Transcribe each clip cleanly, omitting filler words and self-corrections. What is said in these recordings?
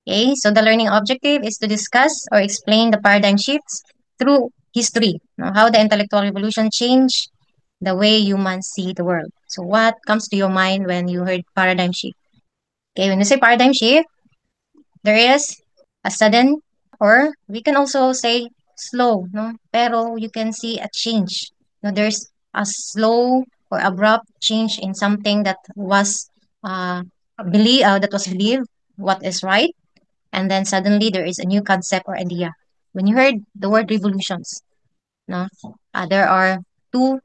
Okay, so the learning objective is to discuss or explain the paradigm shifts through history, how the intellectual revolution changed the way humans see the world. So what comes to your mind when you heard paradigm shift? Okay, when you say paradigm shift, there is a sudden, or we can also say slow, no? Pero you can see a change. No, there's a slow or abrupt change in something uh, that was believed what is right, and then suddenly there is a new concept or idea. When you heard the word revolutions, no, there are two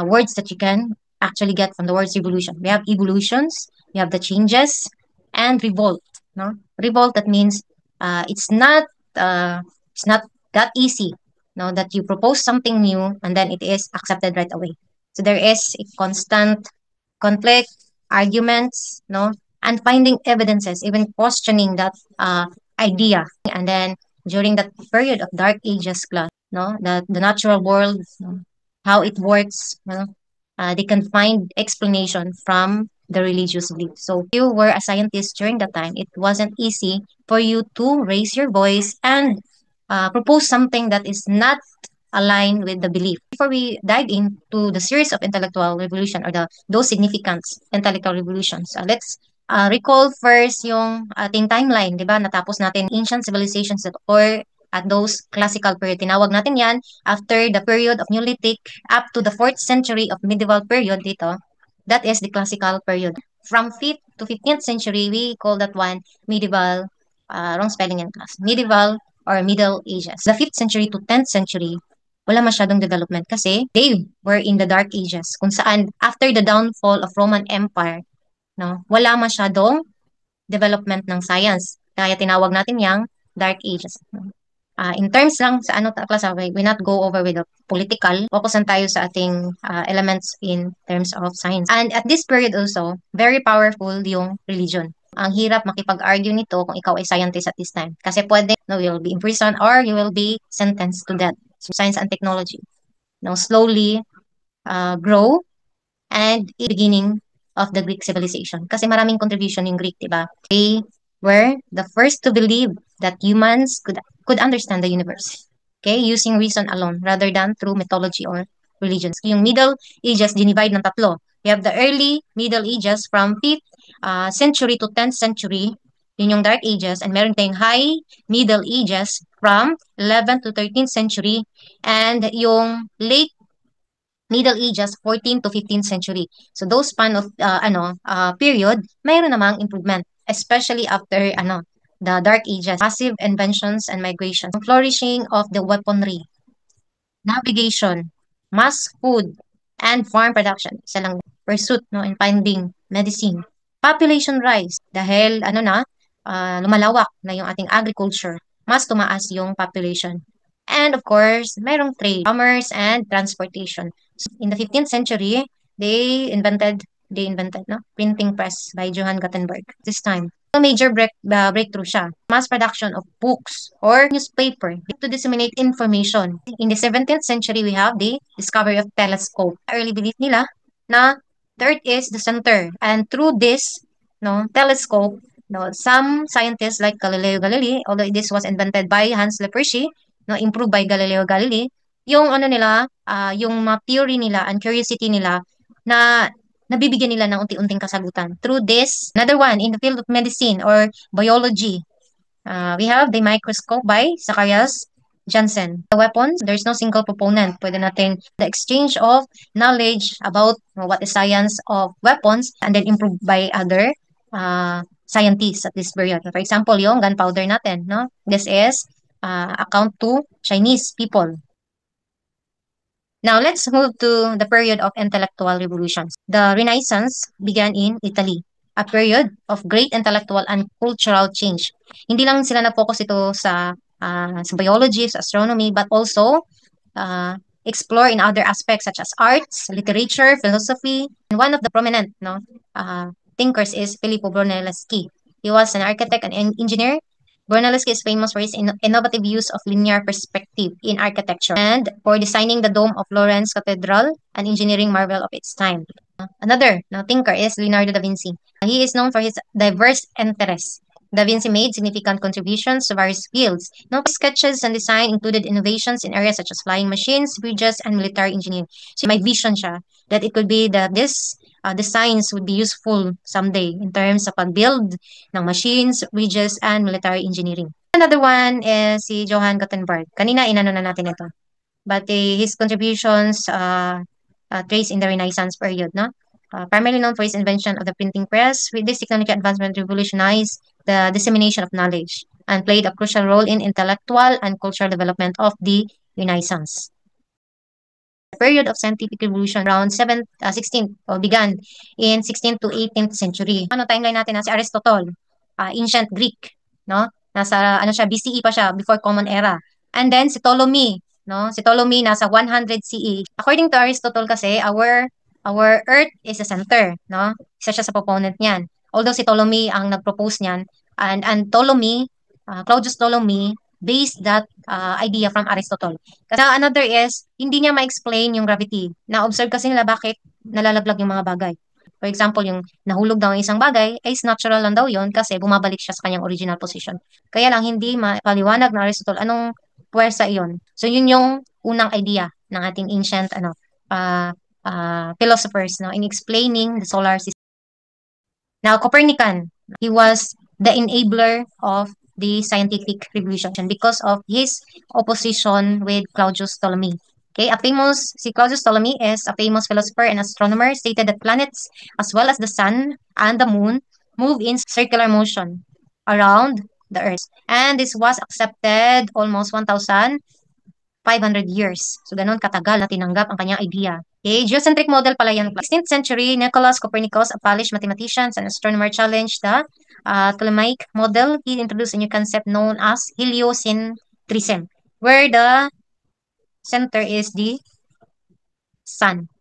words that you can actually get from the words revolution. We have evolutions, we have the changes, and revolt. No, revolt, that means uh, it's not that easy. No, that you propose something new and then it is accepted right away. So there is a constant conflict, arguments, no, and finding evidences, even questioning that idea. And then during that period of Dark Ages class, no, the natural world, no, how it works, no, they can find explanation from the religious belief. So if you were a scientist during that time, it wasn't easy for you to raise your voice and propose something that is not aligned with the belief. Before we dive into the series of intellectual revolution or those significant intellectual revolutions, let's recall first yung ating timeline, di ba? Natapos natin ancient civilizations or at those classical period. Tinawag natin yan after the period of Neolithic up to the 4th century of medieval period dito. That is the classical period. From 5th to 15th century, we call that one medieval, wrong spelling in class, medieval or Middle Ages. The 5th century to 10th century, wala masyadong development kasi they were in the Dark Ages kung saan after the downfall of Roman Empire, no, wala masyadong development ng science. Kaya tinawag natin yang Dark Ages. In terms lang sa ano klase, we not go over with the political. Focusan tayo sa ating elements in terms of science. And at this period also, very powerful yung religion. Ang hirap makipag-argue nito kung ikaw ay scientist at this time. Kasi pwede, no, you will be imprisoned or you will be sentenced to death. So, science and technology, no, slowly grow and beginning of the Greek civilization. Kasi maraming contribution yung Greek, di ba? They were the first to believe that humans could understand the universe. Okay, using reason alone rather than through mythology or religions. Yung Middle Ages, dinivide ng tatlo. We have the early Middle Ages from 5th century to 10th century. Yun yung Dark Ages. And meron tayong High Middle Ages from 11th to 13th century. And yung late Middle Ages, 14th to 15th century. So those span of period, mayroon namang improvement, especially after the Dark Ages, massive inventions and migrations, flourishing of the weaponry, navigation, mass food, and farm production. Isa lang pursuit, no, in finding medicine. Population rise dahil lumalawak na yung ating agriculture, mas tumaas yung population. And of course, mayroong trade, commerce, and transportation. So, in the 15th century, they invented no printing press by Johann Gutenberg. This time, a major breakthrough siya. Mass production of books or newspaper to disseminate information. In the 17th century, we have the discovery of telescope. Early belief nila na the Earth is the center, and through this telescope, no, some scientists like Galileo Galilei, although this was invented by Hans Lippershey, no, improved by Galileo Galilei, yung yung mga theory nila and curiosity nila na nabibigyan nila ng unti-unting kasagutan. Through this, another one in the field of medicine or biology, we have the microscope by Zacharias Janssen. The weapons, there's no single proponent. Pwede natin the exchange of knowledge about what is science of weapons and then improved by other scientists at this period. For example, yung gunpowder natin, no? This is account to Chinese people. Now, let's move to the period of intellectual revolutions. The Renaissance began in Italy, a period of great intellectual and cultural change. Hindi lang sila na-focus ito sa biology, sa astronomy, but also explore in other aspects such as arts, literature, philosophy. And one of the prominent thinkers is Filippo Brunelleschi. He was an architect and engineer. Brunelleschi is famous for his innovative use of linear perspective in architecture and for designing the dome of Florence Cathedral, an engineering marvel of its time. Another thinker is Leonardo da Vinci. He is known for his diverse interests Da Vinci made significant contributions to various fields. No sketches and design included innovations in areas such as flying machines, bridges, and military engineering. So may vision siya that it could be that this designs would be useful someday in terms of pag-build ng machines, bridges, and military engineering. Another one is si Johann Gutenberg. Kanina inano na natin ito. But his contributions traced in the Renaissance period, no? Primarily known for his invention of the printing press, with this technology advancement revolutionized the dissemination of knowledge and played a crucial role in intellectual and cultural development of the Renaissance. The period of scientific revolution around 16th o began in 16th to 18th century. Ano timeline natin na si Aristotle, ancient Greek, no? Nasa ano siya BCE pa siya, before Common Era. And then si Ptolemy, no? Si Ptolemy nasa 100 CE. According to Aristotle kasi, our Earth is the center, no? Isa siya sa proponent niyan. Although si Ptolemy ang nag-propose niyan, and Ptolemy, Claudius Ptolemy based that idea from Aristotle. Kasi another is, hindi niya ma-explain yung gravity. Na-observe kasi nila bakit nalalaglag yung mga bagay. For example, yung nahulog daw ang isang bagay, is natural lang daw yun kasi bumabalik siya sa kanyang original position. Kaya lang hindi mapaliwanag ng Aristotle anong puwersa iyon. So yun yung unang idea ng ating ancient philosophers, no, in explaining the solar system. Now, Copernican, he was the enabler of the scientific revolution because of his opposition with Claudius Ptolemy. Okay, si Claudius Ptolemy is a famous philosopher and astronomer, stated that planets as well as the sun and the moon move in circular motion around the earth. And this was accepted almost 1,500 years. So, ganun katagal na tinanggap ang kanyang idea. Okay, geocentric model pala yan. 16th century, Nicholas Copernicus, a Polish mathematician and astronomer, challenged the Ptolemaic model. He introduced a new concept known as heliocentrism, where the center is the sun.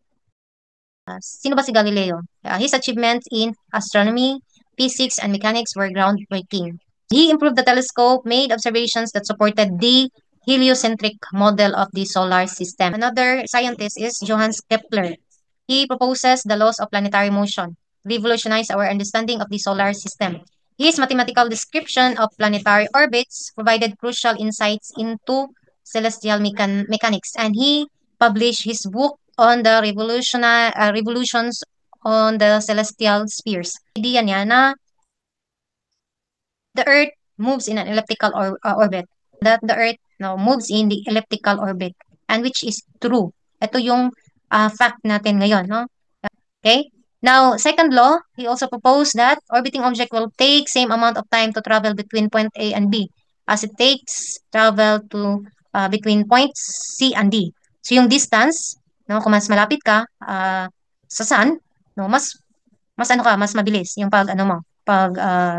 Sino ba si Galileo? His achievements in astronomy, physics, and mechanics were groundbreaking. He improved the telescope, made observations that supported the heliocentric model of the solar system. Another scientist is Johannes Kepler. He proposes the laws of planetary motion, revolutionized our understanding of the solar system. His mathematical description of planetary orbits provided crucial insights into celestial mechanics, and he published his book on the revolutions on the celestial spheres. Idea niya na the Earth moves in an elliptical orbit. That the Earth moves in the elliptical orbit, and which is true. Ito yung fact natin ngayon, no? Okay? Now, second law, he also proposed that orbiting object will take same amount of time to travel between point A and B as it takes travel to between points C and D. So yung distance, no, kung mas malapit ka sa sun, no, mas ano ka, mas mabilis yung pag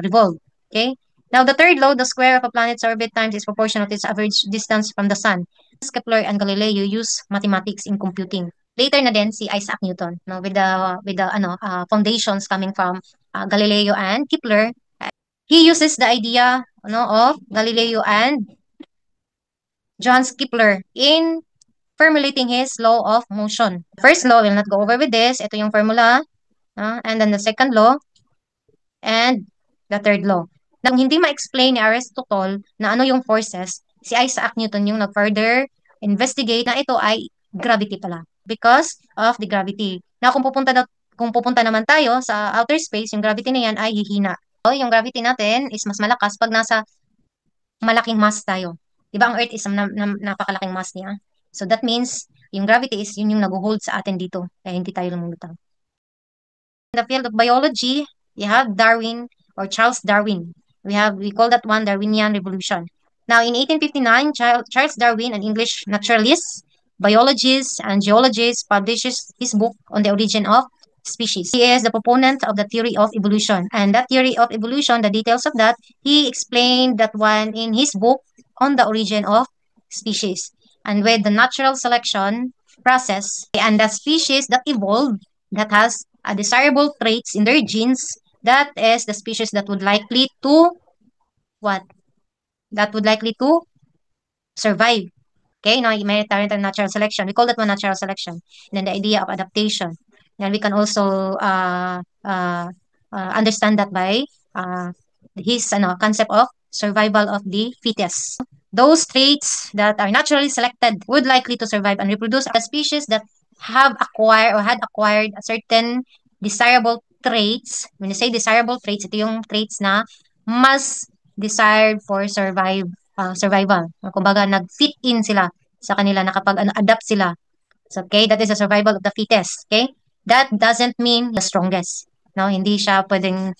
revolve. Okay? Now, the third law, the square of a planet's orbit times its proportional to its average distance from the sun. Kepler and Galileo use mathematics in computing. Later na din si Isaac Newton, no, with the foundations coming from Galileo and Kepler. He uses the idea, of Galileo and Johannes Kepler in formulating his law of motion. First law, we'll not go over with this. Ito yung formula. And then the second law and the third law. Nang hindi ma-explain ni Aristotle na ano yung forces, si Isaac Newton yung nag-further investigate na ito ay gravity pala. Because of the gravity. Na kung pupunta naman tayo sa outer space, yung gravity na yan ay hihina. So, yung gravity natin is mas malakas pag nasa malaking mass tayo. Diba ang Earth is napakalaking mass niya? So that means, yung gravity is yun yung nag-hold sa atin dito. Kaya hindi tayo lumulutang. In the field of biology, you have Darwin or Charles Darwin. We call that one Darwinian Revolution. Now, in 1859, Charles Darwin, an English naturalist, biologist, and geologist, publishes his book on the origin of species. He is the proponent of the theory of evolution. And that theory of evolution, the details of that, he explained that one in his book on the origin of species. And with the natural selection process and the species that evolved that has desirable traits in their genes, that is the species that would likely to what? That would likely to survive. Okay, now hereditary and natural selection. We call that one natural selection. And then the idea of adaptation. And we can also understand that by his concept of survival of the fittest. Those traits that are naturally selected would likely to survive and reproduce a species that have acquired or had acquired a certain desirable traits. When you say desirable traits, ito yung traits na mas desired for survival. Kumbaga, nag-fit in sila sa kanila, nakapag-adapt sila. So, okay, that is the survival of the fittest. Okay? That doesn't mean the strongest. No, hindi siya pwedeng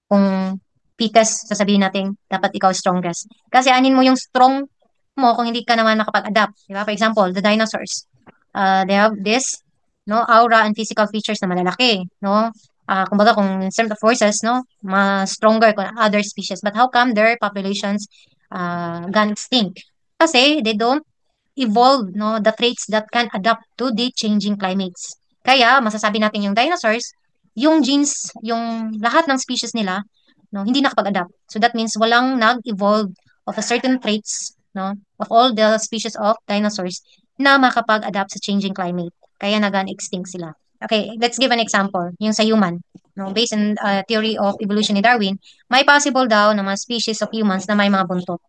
kung fittest, sasabihin natin, dapat ikaw strongest. Kasi anin mo yung strong mo kung hindi ka naman nakapag-adapt. Di ba? For example, the dinosaurs. They have this aura and physical features na malalaki. No? Kumbaga, kung in terms of forces, no, mas stronger kung other species. But how come their populations gone extinct? Kasi they don't evolve the traits that can adapt to the changing climates. Kaya masasabi natin yung dinosaurs, yung genes, yung lahat ng species nila, hindi nakapag-adapt. So that means walang nag-evolve of a certain traits, of all the species of dinosaurs na makapag-adapt sa changing climate. Kaya nagan extinct sila. Okay, let's give an example, yung sa human. No, based on theory of evolution ni Darwin, may possible daw na mga species of humans na may mga buntot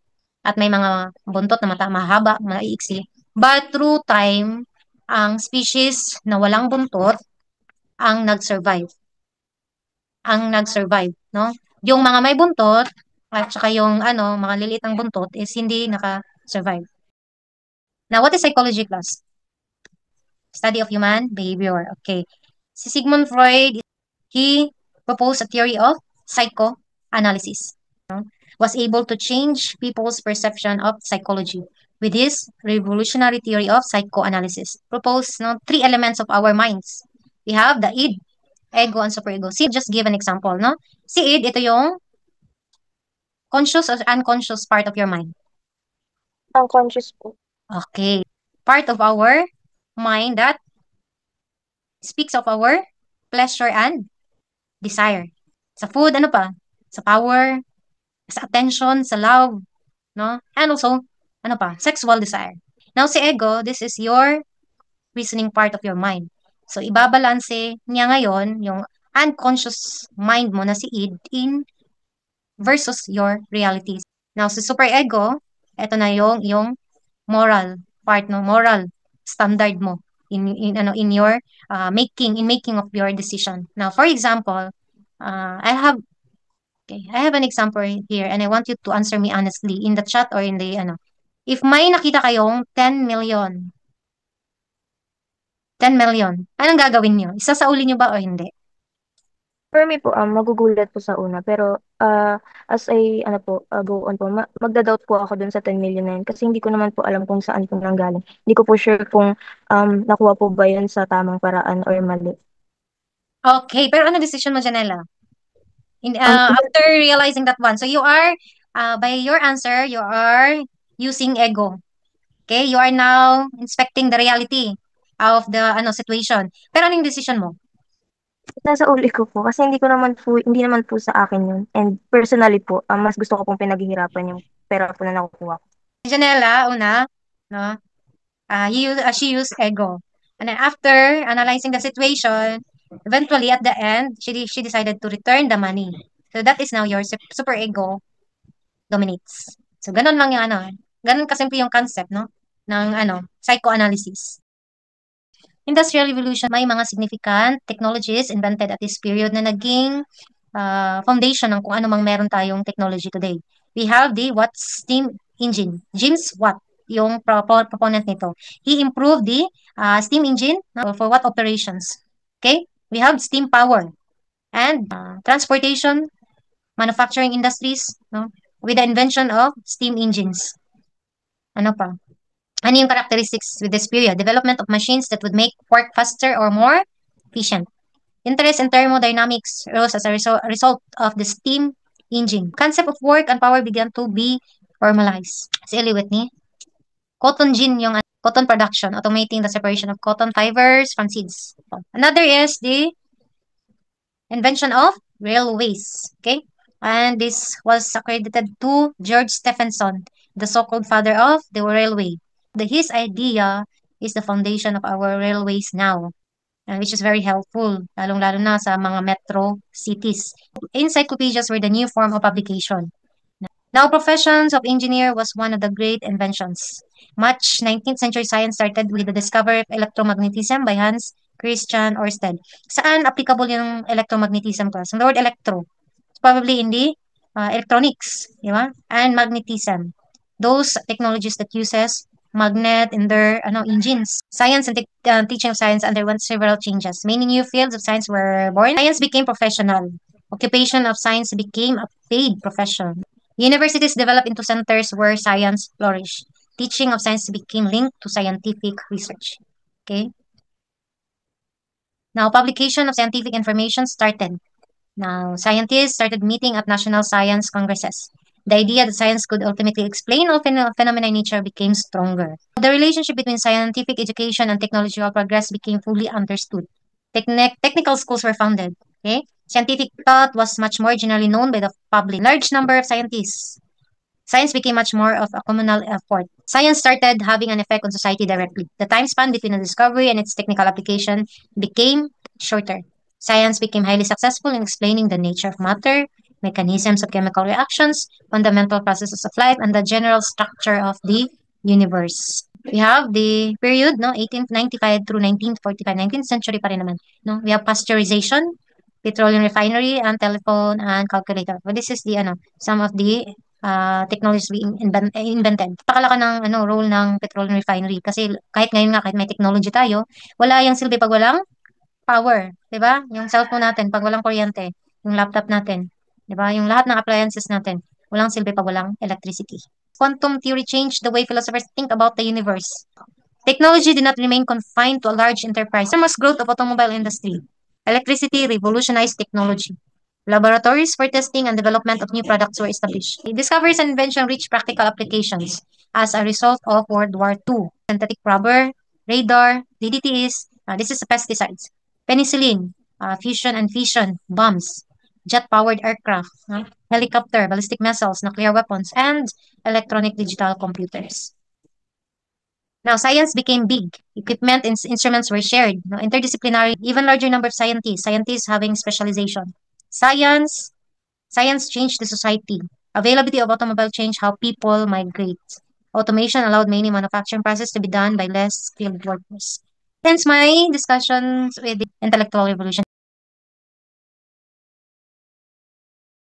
at may mga buntot na mahaba, maiiksi. But through time, ang species na walang buntot ang nag-survive. No? Yung mga may buntot at saka yung mga liliit ang buntot is hindi naka-survive. Now, what is psychology class? Study of human behavior. Okay. Si Sigmund Freud, he proposed a theory of psychoanalysis. Was able to change people's perception of psychology with his revolutionary theory of psychoanalysis. Proposed three elements of our minds. We have the id, ego, and superego. Just give an example, no? Si id, ito yung conscious or unconscious part of your mind. Unconscious po. Okay. Part of our mind that speaks of our pleasure and desire. Sa food, ano pa? Sa power, sa attention, sa love, no? And also, ano pa? Sexual desire. Now, si ego, this is your reasoning part of your mind. So, ibabalanse niya ngayon yung unconscious mind mo na si id in versus your realities. Now, si superego, ito na yung moral part, no? Moral standard mo in your making of your decision. Now, for example, I have an example here and I want you to answer me honestly in the chat or in the if may nakita kayong 10 million, anong gagawin niyo? Isasauli niyo ba o hindi? For me po, magugulat po sa una. Pero, as I, go on po, magda-doubt po ako dun sa 10 million na yun. Kasi hindi ko naman po alam kung saan po nanggaling. Hindi ko po sure kung nakuha po ba yun sa tamang paraan or mali. Okay, pero ano decision mo, Janela? Um, After realizing that one, so you are, by your answer, you are using ego. Okay, you are now inspecting the reality of the situation. Pero anong decision mo? Nasa uli ko po. Kasi hindi naman po sa akin yun. And personally po, mas gusto ko pong pinaghihirapan yung pera po na nakukuha ko. Janela, una, no? She used ego. And then after analyzing the situation, eventually at the end, she decided to return the money. So that is now your super ego dominates. So ganun lang yung ganun kasimple yung concept, no? Ng psychoanalysis. Industrial Revolution, may mga significant technologies invented at this period na naging foundation ng kung ano mang meron tayong technology today. We have the Watt steam engine. James Watt, yung proponent nito. He improved the steam engine for what operations? Okay? We have steam power and transportation, manufacturing industries, no? With the invention of steam engines. Ano pa? Ano yung characteristics with this period? Development of machines that would make work faster or more efficient. Interest in thermodynamics rose as a result of the steam engine. Concept of work and power began to be formalized. Si Eli Whitney. Cotton gin yung cotton production, automating the separation of cotton fibers from seeds. Another is the invention of railways. Okay? And this was accredited to George Stephenson, the so-called father of the railway. His idea is the foundation of our railways now. which is very helpful, lalong-lalo na sa mga metro cities. Encyclopedias were the new form of publication. Now, professions of engineer was one of the great inventions. Much 19th century science started with the discovery of electromagnetism by Hans Christian Ørsted. Saan applicable yung electromagnetism class? The word electro, probably in the electronics, di ba? And magnetism. Those technologies that uses magnet in their engines. Science and teaching of science underwent several changes. Many new fields of science were born. Science became professional. Occupation of science became a paid profession. Universities developed into centers where science flourished. Teaching of science became linked to scientific research. Okay. Now, publication of scientific information started. Now, scientists started meeting at national science congresses. The idea that science could ultimately explain all phenomena in nature became stronger. The relationship between scientific education and technological progress became fully understood. Technical schools were founded. Okay? Scientific thought was much more generally known by the public. Large number of scientists. Science became much more of a communal effort. Science started having an effect on society directly. The time span between the discovery and its technical application became shorter. Science became highly successful in explaining the nature of matter, mechanisms of chemical reactions, fundamental processes of life, and the general structure of the universe. We have the period, no, 1895 through 1945, 19th century pa rin naman. No? We have pasteurization, petroleum refinery, and telephone and calculator. Well, this is the, some of the technologies being invented. Pakalaka ng role ng petroleum refinery kasi kahit ngayon nga kahit may technology tayo, wala yung silbi pag walang power, 'di ba? Yung cellphone natin pag walang kuryente, yung laptop natin, 'di ba? Yung lahat ng appliances natin, walang silbi pag walang electricity. Quantum theory changed the way philosophers think about the universe. Technology did not remain confined to a large enterprise. There was growth of automobile industry. Electricity revolutionized technology. Laboratories for testing and development of new products were established. Discoveries and invention reached practical applications as a result of World War II. Synthetic rubber, radar, DDTs, this is pesticides, penicillin, fusion and fission, bombs, jet-powered aircraft, helicopter, ballistic missiles, nuclear weapons, and electronic digital computers. Now, science became big. Equipment and instruments were shared. No, interdisciplinary, even larger number of scientists having specialization. Science, science changed the society. Availability of automobile changed how people migrate. Automation allowed many manufacturing processes to be done by less skilled workers. Hence my discussions with the intellectual revolution.